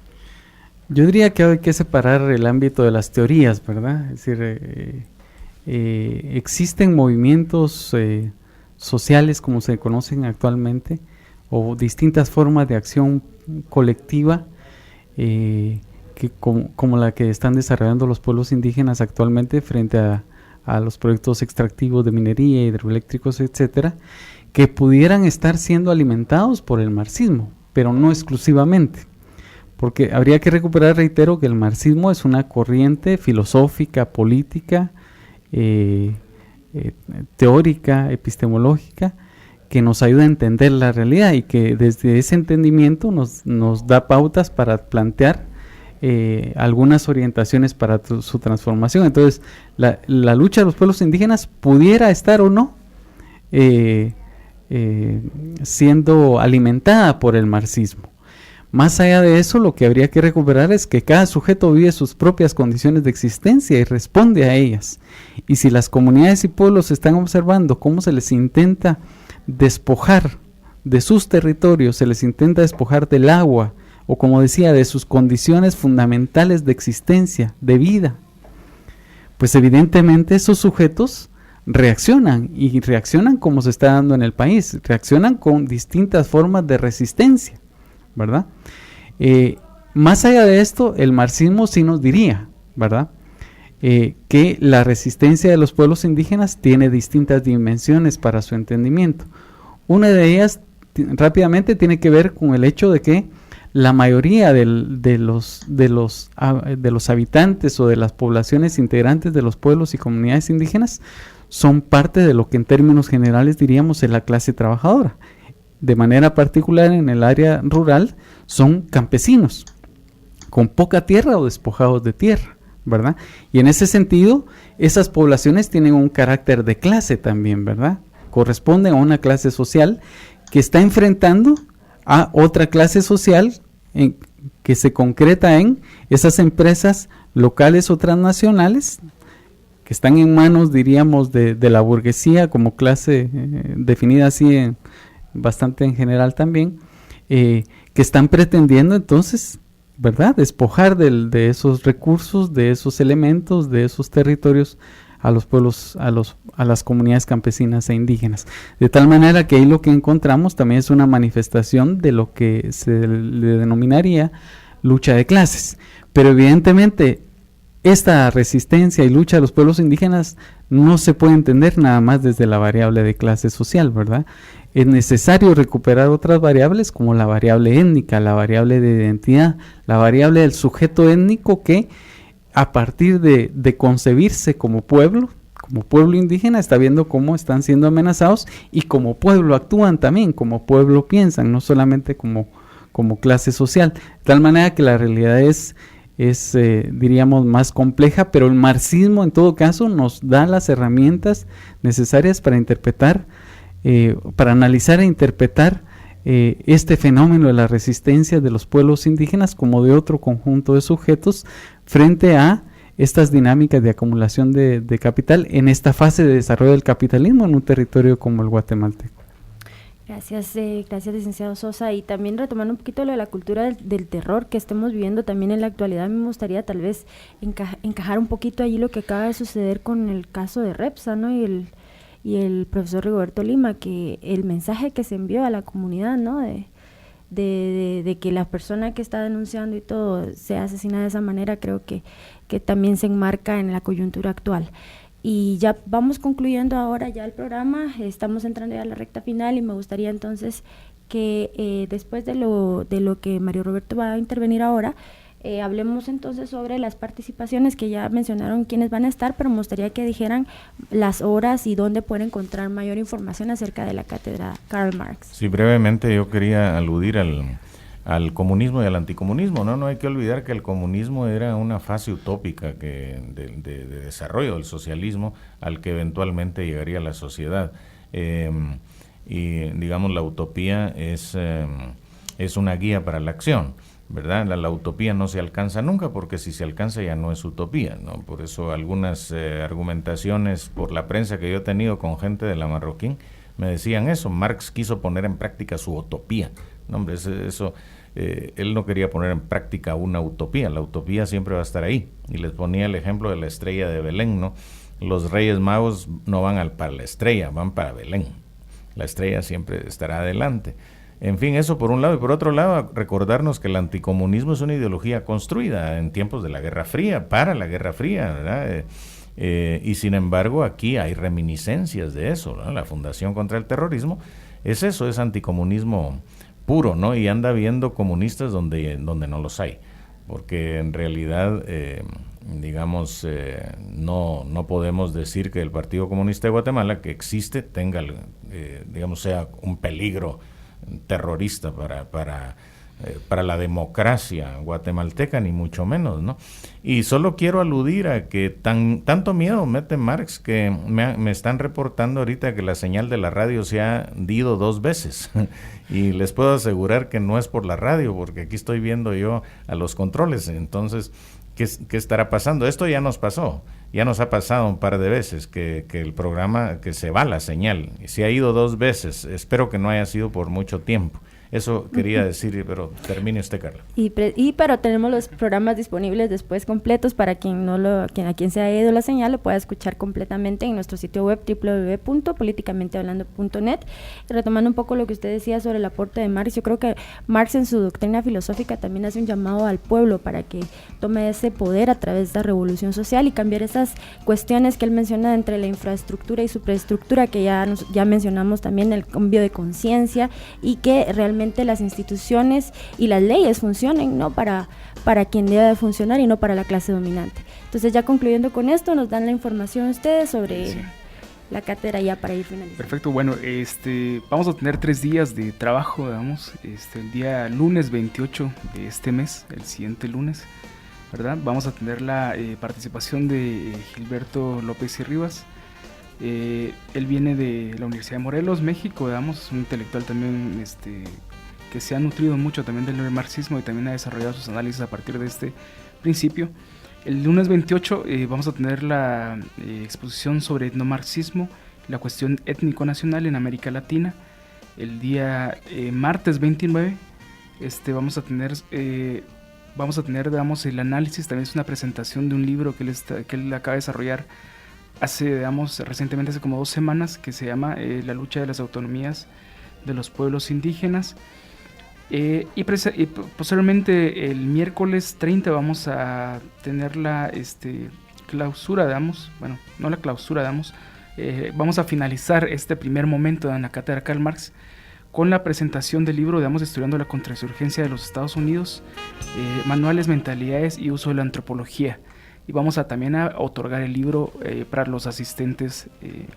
Yo diría que hay que separar el ámbito de las teorías, ¿verdad? Es decir, existen movimientos sociales como se conocen actualmente, o distintas formas de acción colectiva como la que están desarrollando los pueblos indígenas actualmente frente a los proyectos extractivos de minería, hidroeléctricos, etcétera, que pudieran estar siendo alimentados por el marxismo, pero no exclusivamente. Porque habría que recuperar, reitero, que el marxismo es una corriente filosófica, política, teórica, epistemológica, que nos ayuda a entender la realidad y que desde ese entendimiento nos da pautas para plantear algunas orientaciones para su transformación. Entonces, la lucha de los pueblos indígenas pudiera estar o no siendo alimentada por el marxismo. Más allá de eso, lo que habría que recuperar es que cada sujeto vive sus propias condiciones de existencia y responde a ellas. Y si las comunidades y pueblos están observando cómo se les intenta despojar de sus territorios, se les intenta despojar del agua, o como decía, de sus condiciones fundamentales de existencia, de vida, pues evidentemente esos sujetos reaccionan, y reaccionan como se está dando en el país, reaccionan con distintas formas de resistencia, ¿verdad? Más allá de esto, el marxismo sí nos diría, ¿verdad?, que la resistencia de los pueblos indígenas tiene distintas dimensiones para su entendimiento. Una de ellas rápidamente tiene que ver con el hecho de que la mayoría de los habitantes o de las poblaciones integrantes de los pueblos y comunidades indígenas son parte de lo que en términos generales diríamos es la clase trabajadora. De manera particular en el área rural son campesinos con poca tierra o despojados de tierra, ¿verdad? Y en ese sentido, esas poblaciones tienen un carácter de clase también, ¿verdad? Corresponden a una clase social que está enfrentando a otra clase social que se concreta en esas empresas locales o transnacionales que están en manos, diríamos, de la burguesía como clase definida así bastante en general también, que están pretendiendo entonces, ¿verdad?, despojar de esos recursos, de esos elementos, de esos territorios a los pueblos, a las comunidades campesinas e indígenas. De tal manera que ahí lo que encontramos también es una manifestación de lo que se le denominaría lucha de clases. Pero evidentemente esta resistencia y lucha de los pueblos indígenas no se puede entender nada más desde la variable de clase social, ¿verdad? Es necesario recuperar otras variables como la variable étnica, la variable de identidad, la variable del sujeto étnico que a partir de concebirse como pueblo indígena, está viendo cómo están siendo amenazados y como pueblo actúan también, como pueblo piensan, no solamente como clase social. De tal manera que la realidad es diríamos, más compleja, pero el marxismo en todo caso nos da las herramientas necesarias para interpretar, para analizar e interpretar este fenómeno de la resistencia de los pueblos indígenas como de otro conjunto de sujetos frente a estas dinámicas de acumulación de capital en esta fase de desarrollo del capitalismo en un territorio como el guatemalteco. Gracias, licenciado Sosa. Y también retomando un poquito lo de la cultura del terror que estemos viviendo también en la actualidad, me gustaría tal vez encajar un poquito allí lo que acaba de suceder con el caso de Repsa, ¿no? Y el profesor Rigoberto Lima, que el mensaje que se envió a la comunidad, ¿no?, de que la persona que está denunciando y todo sea asesinada de esa manera, creo que también se enmarca en la coyuntura actual. Y ya vamos concluyendo ahora ya el programa, estamos entrando ya a la recta final y me gustaría entonces que después de lo que Mario Roberto va a intervenir ahora, hablemos entonces sobre las participaciones que ya mencionaron quienes van a estar, pero me gustaría que dijeran las horas y dónde pueden encontrar mayor información acerca de la cátedra Karl Marx. Sí, brevemente yo quería aludir al comunismo y al anticomunismo, ¿no? No hay que olvidar que el comunismo era una fase utópica de desarrollo del socialismo al que eventualmente llegaría la sociedad. Y digamos la utopía es una guía para la acción, ¿verdad? La utopía no se alcanza nunca, porque si se alcanza ya no es utopía, ¿no? Por eso algunas argumentaciones por la prensa que yo he tenido con gente de la Marroquín me decían eso: Marx quiso poner en práctica su utopía. No, hombre, él no quería poner en práctica una utopía, la utopía siempre va a estar ahí. Y les ponía el ejemplo de la estrella de Belén, ¿no? Los Reyes Magos no van para la estrella, van para Belén. La estrella siempre estará adelante. En fin, eso por un lado. Y por otro lado, recordarnos que el anticomunismo es una ideología construida en tiempos de la Guerra Fría, para la Guerra Fría, ¿verdad? Y sin embargo, aquí hay reminiscencias de eso, ¿no? La Fundación contra el Terrorismo es eso, es anticomunismo puro, ¿no? Y anda viendo comunistas donde no los hay, porque en realidad, no podemos decir que el Partido Comunista de Guatemala, que existe, tenga, sea un peligro terrorista para la democracia guatemalteca, ni mucho menos, ¿no? Y solo quiero aludir a que tanto miedo mete Marx que me están reportando ahorita que la señal de la radio se ha ido 2 veces y les puedo asegurar que no es por la radio, porque aquí estoy viendo yo a los controles. Entonces, ¿qué estará pasando? Esto ya nos pasó, ya nos ha pasado un par de veces que el programa, que se va la señal, se ha ido 2 veces, espero que no haya sido por mucho tiempo. Eso quería decir, pero termine usted, Carla. Pero tenemos los programas disponibles después completos para a quien se ha ido la señal, lo pueda escuchar completamente en nuestro sitio web www.politicamentehablando.net. Retomando un poco lo que usted decía sobre el aporte de Marx, yo creo que Marx en su doctrina filosófica también hace un llamado al pueblo para que tome ese poder a través de la revolución social y cambiar esas cuestiones que él menciona entre la infraestructura y superestructura, que ya mencionamos también, el cambio de conciencia, y que realmente las instituciones y las leyes funcionen, ¿no? para quien debe de funcionar y no para la clase dominante. Entonces, ya concluyendo con esto, nos dan la información ustedes sobre la cátedra ya para ir finalizando. Perfecto, bueno, vamos a tener 3 días de trabajo, digamos, el día lunes 28 de este mes, el siguiente lunes, ¿verdad? Vamos a tener la participación de Gilberto López y Rivas. Él viene de la Universidad de Morelos, México, digamos, un intelectual también que se ha nutrido mucho también del marxismo y también ha desarrollado sus análisis a partir de este principio. El lunes 28 vamos a tener la exposición sobre etnomarxismo, la cuestión étnico-nacional en América Latina. El día martes 29 vamos a tener, digamos, el análisis, también es una presentación de un libro que él acaba de desarrollar recientemente, hace como 2 semanas, que se llama La lucha de las autonomías de los pueblos indígenas. Y posteriormente el miércoles 30 vamos a tener la clausura, vamos a finalizar este primer momento en la cátedra Karl Marx con la presentación del libro, estudiando la contrainsurgencia de los Estados Unidos, manuales, mentalidades y uso de la antropología. Y vamos a también a otorgar el libro para los asistentes,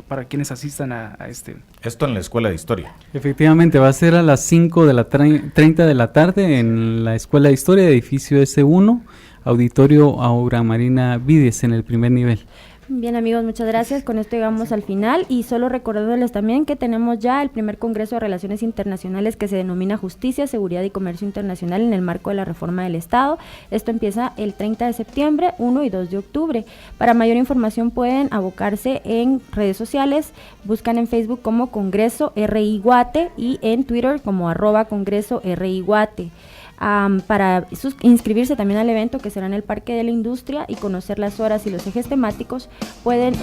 para quienes asistan a este. Esto en la Escuela de Historia. Efectivamente, va a ser a las 5:30 de la tarde en la Escuela de Historia, edificio S1, auditorio Aura Marina Vides, en el primer nivel. Bien, amigos, muchas gracias. Con esto llegamos al final y solo recordándoles también que tenemos ya el primer Congreso de Relaciones Internacionales que se denomina Justicia, Seguridad y Comercio Internacional en el marco de la reforma del Estado. Esto empieza el 30 de septiembre, 1 y 2 de octubre. Para mayor información pueden abocarse en redes sociales, buscan en Facebook como Congreso RI Guate y en Twitter como @Congreso RI Guate. Para inscribirse también al evento que será en el Parque de la Industria y conocer las horas y los ejes temáticos, pueden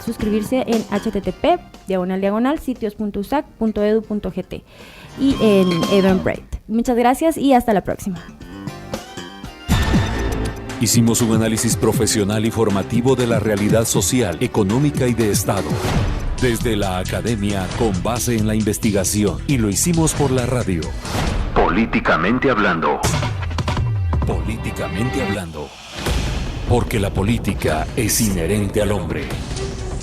suscribirse en http://sitios.usac.edu.gt y en Eventbrite. Muchas gracias y hasta la próxima. Hicimos un análisis profesional y formativo de la realidad social, económica y de Estado. Desde la academia, con base en la investigación. Y lo hicimos por la radio. Políticamente hablando. Políticamente hablando. Porque la política es inherente al hombre.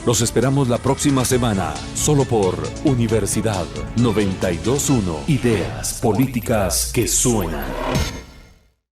Los esperamos la próxima semana, solo por Universidad 92.1. Ideas políticas que suenan.